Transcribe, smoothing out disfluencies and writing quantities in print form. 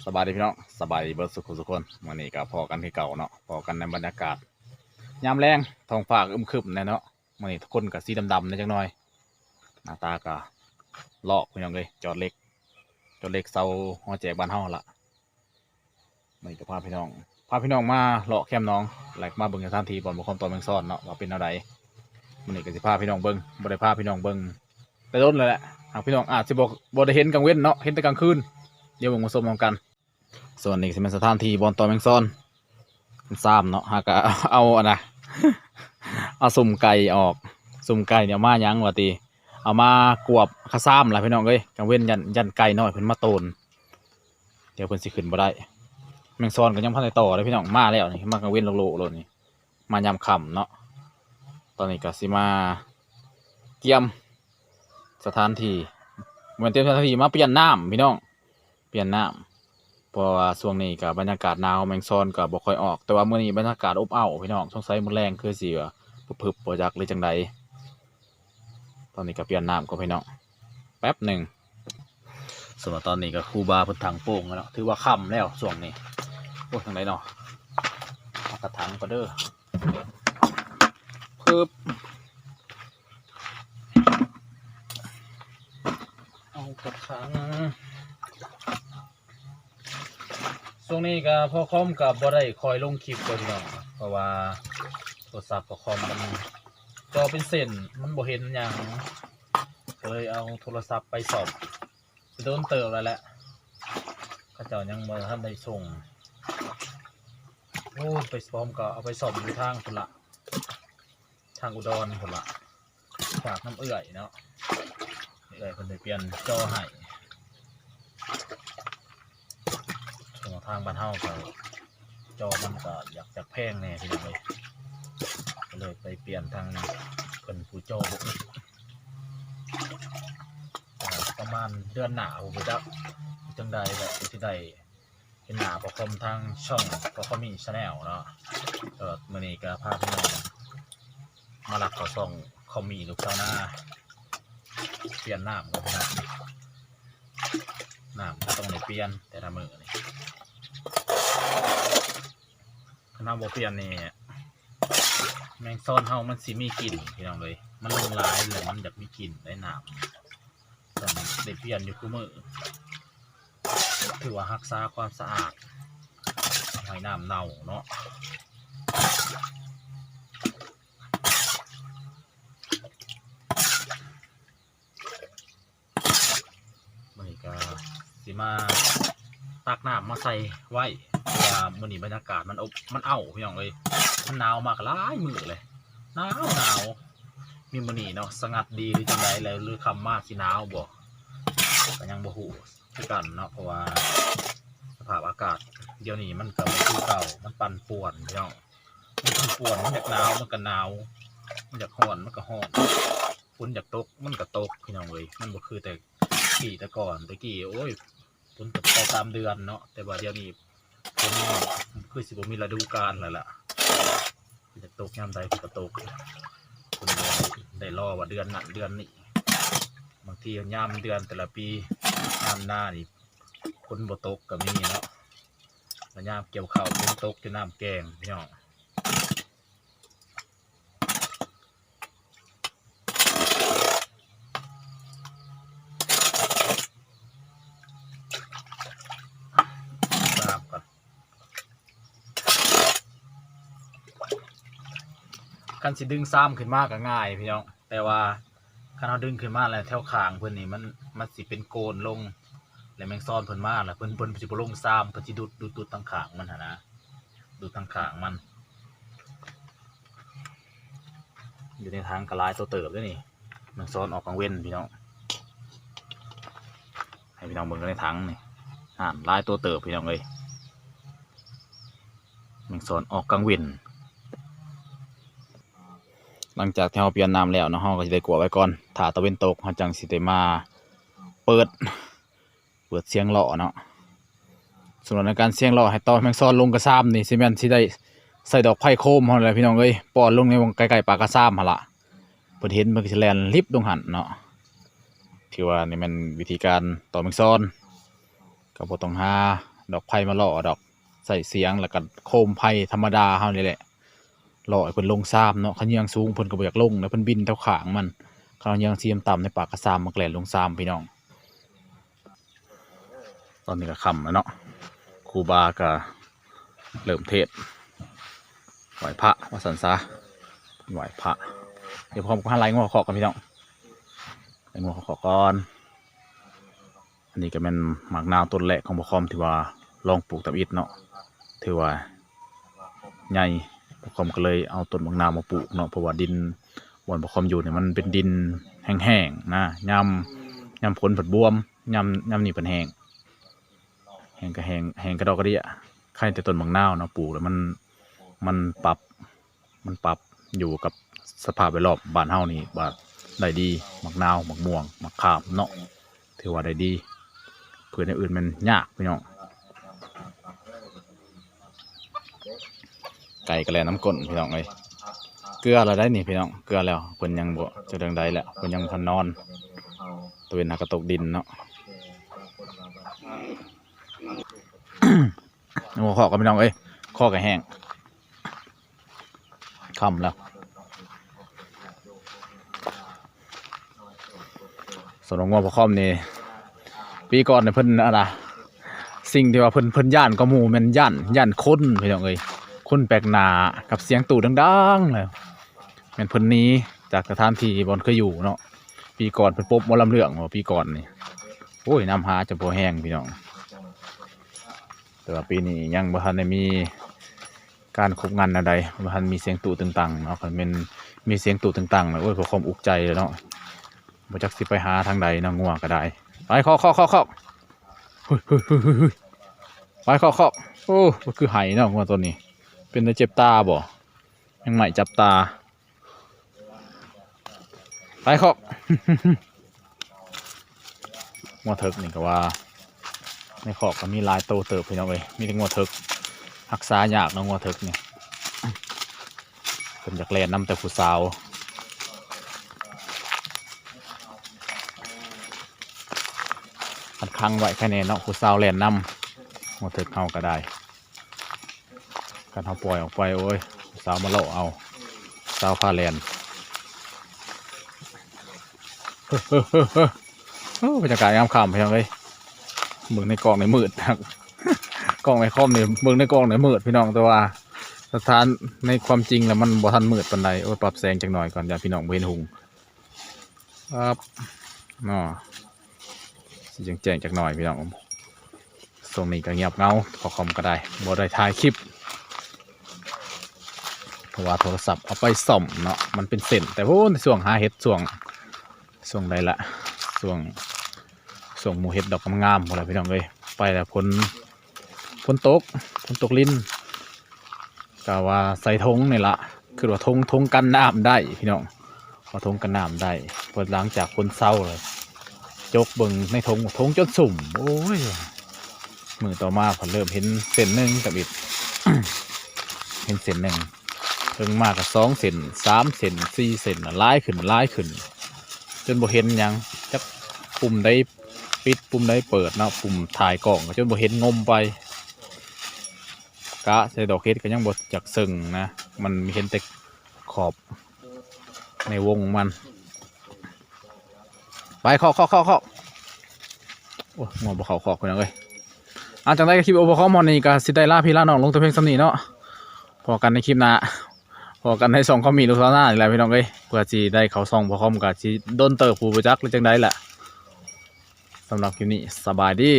สบายดีพี่น้องสบายดีเบิร์ดสุขสุขคนวันนี้ก็พอกันที่เก่าเนาะพอกันในบรรยากาศยามแรงท้องฟ้าอึมครึมแน่เนาะวันนี้ทุกคนกับสีดำๆในจังหน่อยหน้าตาก็เลาะพี่น้องเลยจอดเล็กเซาหัวแจกบ้านเฮาละวันนี้ก็พาพี่น้องมาเลาะแคมป์น้องแหลกมาเบิ่งสถานที่บ่อนบุคคลตัวเมืองซ่อนเนาะว่าเป็นอะไรวันนี้ก็สิพาพี่น้องเบิ่งบ่ได้พาพี่น้องเบิ่งแต่ต้นเลยแหละหากพี่น้องอาจจะบ่ได้เห็นกลางเว้นเนาะเห็นแต่กลางคืนเดี๋ยวเบิ่งมาชมกันส่วนนี้จะเป็นสถานที่บอนตอแมงซ่อนซ้ำเนาะหากเอาอะนะเอาสุ่มไก่ออกสุ่มไก่เนี่ยมายังวะตีเอามากวบข้าซ้ำล่ะพี่น้องเอ้ยกังเว้นยันไก่น้อยเพิ่นมาโตนเดี๋ยวเพิ่นสิขึ้นบ่ได้แมงซ่อนก็ยังพันในต่อเลยพี่น้องมาแล้วนี่มากังเว้นโลโลนี่มายามค่ำเนาะตอนนี้ก็สิมาเตรียมสถานที่เหมือนเตรียมสถานที่มาเปลี่ยนน้ำพี่น้องเปลี่ยนน้ำเพราะว่าช่วงนี้กับบรรยากาศหนาวแมงซอนก็บ่ค่อยออกแต่ว่ามื้อนี้บรรยากาศอบอ้าวพี่น้องสงสัยมื้อแรงคือสิว่าพึบๆบ่จักหรือจังใดตอนนี้ก็เปลี่ยนน้ำก็พี่น้องแป๊บหนึ่งส่วนตอนนี้ก็ครูบาเพิ่นถังโป่งแล้วเนาะถือว่าค่ำแล้วช่วงนี้โอ้ทางไหนเนาะเอากระถางก็เด้อพึบเอากระถางช่วงนี้ก็พอคอมกับบ่ได้คอยลงคลิปเลยพี่น้องเพราะว่าโทรศัพท์พอคอมมันจอเป็นเส้นมันบ่เห็นอย่างเลยเอาโทรศัพท์ไปสอบไปโดนเติมแล้วแหละข้าเจ้ายังบ่ทันได้ส่งโอ้ไปพร้อมก็เอาไปสอบอยู่ทางพุ่นละทางอุดรพุ่นละฝากน้ำเอื่อยเนาะเอื่อยเพิ่นได้เปลี่ยนจอให้ทางบ้านเฮาก็จอมันก็อยากแพงแน่พี่น้องเลยก็เลยไปเปลี่ยนทางเป็นผู้จอบุกประมาณเดือนหน้าผมจะจังใดแบบที่ใดเป็นหน้าประคมทางช่องประคมมีชาแนลเนาะมื่อนี้ก็พาพี่น้องมาหลักขอส่องคอมมีลูกเจ้าหน้าเปลี่ยนน้ำกับพี่น้องน้ำก็ต้องในเปลี่ยนแต่ละมือนี่น้ำบ่เปลี่ยนนี่แมงซ่อนเฮามันสิมีกลิ่นพี่น้องเลยมันลงลายเลยมันอยากมีกลิ่นได้น้ำต้องได้เปลี่ยนอยู่คู่มือถือว่ารักษาความสะอาดให้น้ำเน่าเนาะมื้อนี้ก็สิมาตักน้ำมาใส่ไว้เพราะว่ามื้อนี้บรรยากาศมันเอาพี่น้องเลยมันหนาวมากหลายมื้อเลยหนาวมีมื้อนี้เนาะสงัดดีหรือจังไดแล้วหรือคำมากสิหนาวบ่ก็ยังบ่ฮู้คือกันเนาะเพราะว่าสภาพอากาศเดี๋ยวนี้มันก็บ่คือเก่ามันปั่นป่วนพี่น้องมันปั่นป่วนมันอยากหนาวมันก็หนาวมันอยากร้อนมันก็ร้อนฝนอยากตกมันก็ตกพี่น้องเลยมันบ่คือแต่ก่อนตะกี้โอ้ยฝนตกไปตามเดือนเนาะแต่ว่าเดี๋ยวนี้ฝนคือสิบ่มีฤดูกาลแล้วล่ะอยากตกยามใดก็ตกคนได้รอว่าเดือนนั้นเดือนนี้บางทียามเดือนแต่ละปียามหน้านี่คนบ่ตกก็มีเนาะแล้วยามเกี่ยวข้าวคนตกจะน้ำแกงพี่น้องทราบก่อนคันสิดึงซ้ำขึ้นมาก็ง่ายพี่น้องแต่ว่าคันเราดึงขึ้นมาแล้วแถวข้างเพิ่นนี่มันสิเป็นโกนลงแล้วแมงซ่อนเพิ่นมาแล้วเพิ่นสิบ่ลงซ้ำเพิ่นสิดูดทางข้างมันหั่นนะดูดทางข้างมันอยู่ในทางกระลายตัวเติบด้วยนี่แมงซ่อนออกกลางเว้นพี่น้องให้พี่น้องเบิ่งกันในถังนี่ลายตัวเติบพี่น้องเลยแมงซ่อนออกกลางเว้นหลังจากที่เราเปลี่ยนน้ำแล้วเนาะเราก็จะได้กลัวไว้ก่อนถ้าตะเวนตกเราจังสิได้มาเปิดเสียงหล่อเนาะส่วนในการเสียงหล่อให้ต่อแมงซ่อนลงกระซ้ำนี่สิแม่นสิได้ใส่ดอกไผ่โคมเฮาเลยพี่น้องเอ้ยป้อนลงในวงไกลๆปากกระซ้ำหั่นล่ะเพิ่นเห็นเพิ่นก็สิแล่นลิบลงหั่นเนาะถือว่านี่มันวิธีการต่อแมงซ่อนก็บ่ต้องหา ดอกไผ่มาล่อดอกใส่เสียงแล้วก็โคมไผ่ธรรมดาเฮานี่แหละล่อให้เพิ่นลงซ้ำเนาะคันยังสูงเพิ่นก็บ่อยากลงแล้วเพิ่นบินแถวข้างมันคันยังเสียมต่ำในปากกระซามมันแกล่นลงซ้ำพี่น้องตอนนี้ก็ค่ำแล้วเนาะครูบาก็เริ่มเทศไหวพระว่าสันซะไหวพระเดี๋ยวพร้อมกับไล่งัวขอกันพี่น้องไล่งัวขอก่อนอันนี้ก็เป็นหมากนาวต้นแรกของพ่อคอมที่ว่าลองปลูกตำอิฐเนาะถือว่าใหญ่พ่อคอมก็เลยเอาต้นหมากนาวมาปลูกเนาะเพราะว่าดินบนพ่อคอมอยู่เนี่ยมันเป็นดินแห้งๆนะยำผลผัดบวมยำนี่เป็นแห้งก็แห้งกระดอกกระเดี่ยใครแต่ต้นหมากนาวเนาะปลูกแล้วมันปรับอยู่กับสภาพแวดล้อมบ้านเฮานี่ว่าได้ดีหมากนาวหมากม่วงหมากขามเนาะถือว่าได้ดีเพื่อนอื่นมันยากพี่น้องไก่กระแลน้ำก้นพี่น้องเลยเกลือเราได้นี่พี่น้องเกลือแล้วเพิ่นยังบ่จะเดินได้แหละเพิ่นยังพันนอนตัวเป็นหากระตกดินเนาะ หัวข้อกับพี่น้องเอ้ยข้อก็แห้งคำแล้วส่วนของงัวพ่อคอมนี่ปีก่อนเนี่ยเพิ่นอะไรสิ่งที่ว่าเพิ่นย่านก็หมู่แม่นย่านคนพี่น้องเอ้ยคนแปลกหน้ากับเสียงตู่ดังๆเลยแม่นเพิ่นนี้จากสถานที่บอนเคยอยู่เนาะปีก่อนเพิ่นปบหมอลำเรื่องว่าปีก่อนนี่โอ้ยน้ำหาจะบ่แห้งพี่น้องแต่ว่าปีนี้ยังบ่ทันได้มีการคบงานอะไรบ่ทันมีเสียงตู่ต่างๆเนาะคันแม่นมีเสียงตู่ต่างๆแล้วโอ้ยพ่อคอมอุกใจเลยเนาะบ่จักสิไปหาทางใดเนาะงัวก็ได้ไปเคาะเฮ้ยไปเคาะโอ้มันคือไห้เนาะงัวตัวนี้เป็นอะไรเจ็บตาบ่ยังใหม่จับตาไปเคาะ งัวเถิกนี่ก็ว่าในขอกก็มีลายโตเติบพี่น้องเอ้ยมีแต่งัวเถิกรักษายากเนาะงัวเถิกนี่เป็นจากแลนน้ำแต่ผู้สาวคังไว้แค่นี้เนาะผู้สาวแลนน้ำงัวเถิกเฮาก็ได้การเฮาปล่อยออกไปโอ้ยผู้สาวมาเล่าเอาสาวพาแลนบรรยากาศงามขำพี่น้องเอ้ยเมืองในกองในมืดกองในคอมเนี่ยเมืองในกองในมืดพี่น้องแต่ว่าสถานในความจริงแล้วมันบ่ทันมืดปานใดโอ้ยปรับแสงจักหน่อยก่อนอย่าพี่น้องบ่เห็นหุงครับเนาะสิแจ้งจักหน่อยพี่น้องส่งนี้ก็เงียบเงาขอคอมก็ได้บ่ได้ถ่ายคลิปเพราะว่าโทรศัพท์เอาไปซ่อมเนาะมันเป็นเส้นแต่โอ้ในช่วงหาเห็ดช่วงใดละช่วงหมู่เห็ดดอกงามๆหมดเลยพี่น้องเอ้ยไปแล้วฝนตกลิ้นกะว่าใส่ทงนี่ละคือว่าทงกันน้ำได้พี่น้องพอทงกันน้ำได้พอหลังจากฝนเศร้าเลยจกเบิ่งในทงจนสุ่มโอ้ยมือต่อมาพอเริ่มเห็นเส้นหนึ่งกับอีก เห็นเส้นหนึ่งเพิ่งมากกับ2 เส้น3 เส้น4 เส้นลายขึ้นจนบ่เห็นยังจักปุ่มได้ปิดปุ่มได้เปิดเนาะปุ่มถ่ายกล่องจนบ่เห็นงมไปกะใส่ดอกเห็ดก็ยังบ่จักซึ่งนะมันมีเห็นแต่ขอบในวงมันไปเคาะโอ้งอบ่เข้าคนเลยจังได้ก็คลิปโอเวอร์คอมมอนนี่ก็สิได้ลาพี่ลาน้องลงตัวเพลงสำนีเนาะพอกันในคลิปหน้าพอกันใน2เขามีลูกหน้าอีกแล้วพี่น้องเอ้ยเพื่อสิได้เขา2พอคอมก็สิโดนเติบผู้ประจักษ์หรือจังได๋แหละสำหรับคลิปนี้สบายดี